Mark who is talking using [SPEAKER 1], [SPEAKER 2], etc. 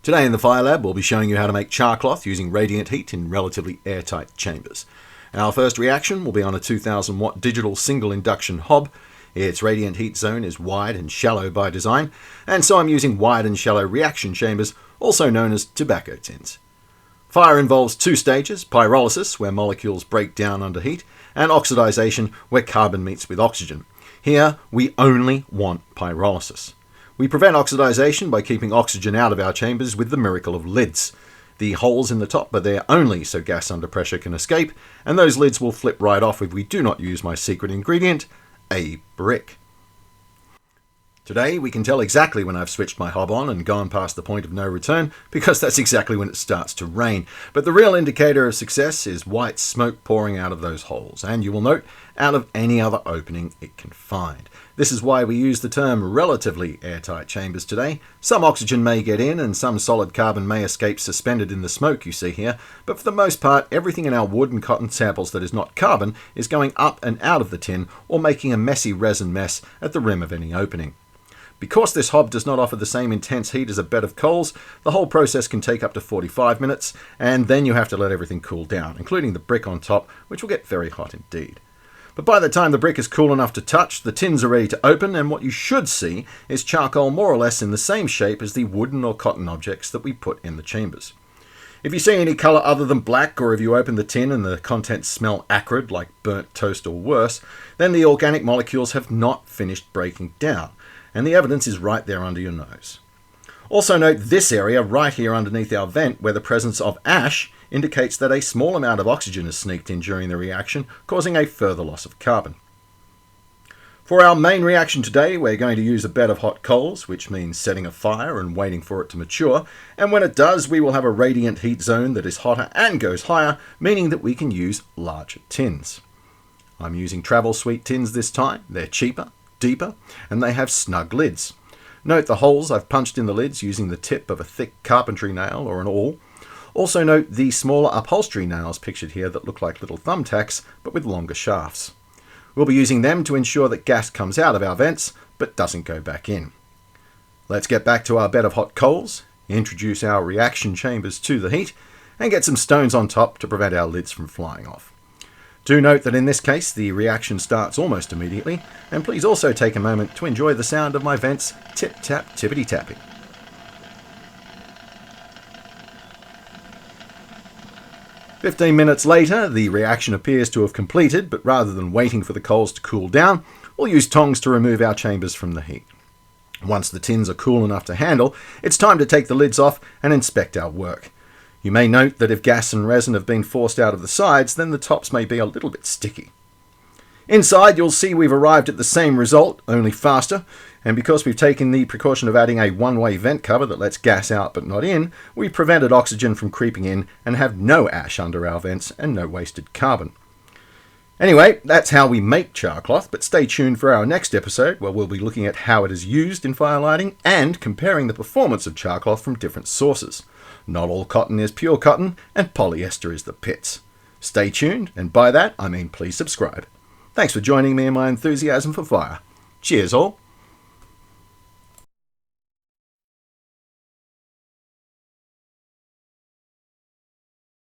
[SPEAKER 1] Today in the Fire Lab, we'll be showing you how to make char cloth using radiant heat in relatively airtight chambers. Our first reaction will be on a 2000 watt digital single induction hob. Its radiant heat zone is wide and shallow by design, and so I'm using wide and shallow reaction chambers, also known as tobacco tins. Fire involves two stages: pyrolysis, where molecules break down under heat, and oxidization, where carbon meets with oxygen. Here, we only want pyrolysis. We prevent oxidization by keeping oxygen out of our chambers with the miracle of lids. The holes in the top are there only so gas under pressure can escape, and those lids will flip right off if we do not use my secret ingredient, a brick. Today we can tell exactly when I've switched my hob on and gone past the point of no return, because that's exactly when it starts to rain. But the real indicator of success is white smoke pouring out of those holes, and you will note, out of any other opening it can find. This is why we use the term relatively airtight chambers today. Some oxygen may get in and some solid carbon may escape suspended in the smoke you see here, but for the most part everything in our wood and cotton samples that is not carbon is going up and out of the tin or making a messy resin mess at the rim of any opening. Because this hob does not offer the same intense heat as a bed of coals, the whole process can take up to 45 minutes, and then you have to let everything cool down, including the brick on top, which will get very hot indeed. But by the time the brick is cool enough to touch, the tins are ready to open, and what you should see is charcoal more or less in the same shape as the wooden or cotton objects that we put in the chambers. If you see any colour other than black, or if you open the tin and the contents smell acrid like burnt toast or worse, then the organic molecules have not finished breaking down, and the evidence is right there under your nose. Also note this area right here underneath our vent, where the presence of ash indicates that a small amount of oxygen has sneaked in during the reaction, causing a further loss of carbon. For our main reaction today, we're going to use a bed of hot coals, which means setting a fire and waiting for it to mature, and when it does, we will have a radiant heat zone that is hotter and goes higher, meaning that we can use larger tins. I'm using travel suite tins this time. They're cheaper, deeper, and they have snug lids. Note the holes I've punched in the lids using the tip of a thick carpentry nail or an awl. Also note the smaller upholstery nails pictured here that look like little thumbtacks, but with longer shafts. We'll be using them to ensure that gas comes out of our vents, but doesn't go back in. Let's get back to our bed of hot coals, introduce our reaction chambers to the heat, and get some stones on top to prevent our lids from flying off. Do note that in this case the reaction starts almost immediately, and please also take a moment to enjoy the sound of my vents tip-tap tippity-tapping. "15 minutes later, the reaction appears to have completed, but rather than waiting for the coals to cool down, we'll use tongs to remove our chambers from the heat. Once the tins are cool enough to handle, it's time to take the lids off and inspect our work. You may note that if gas and resin have been forced out of the sides, then the tops may be a little bit sticky. Inside, you'll see we've arrived at the same result, only faster, and because we've taken the precaution of adding a one-way vent cover that lets gas out but not in, we've prevented oxygen from creeping in and have no ash under our vents and no wasted carbon. Anyway, that's how we make char cloth, but stay tuned for our next episode where we'll be looking at how it is used in fire lighting and comparing the performance of char cloth from different sources. Not all cotton is pure cotton, and polyester is the pits. Stay tuned, and by that I mean please subscribe. Thanks for joining me in my enthusiasm for fire. Cheers all.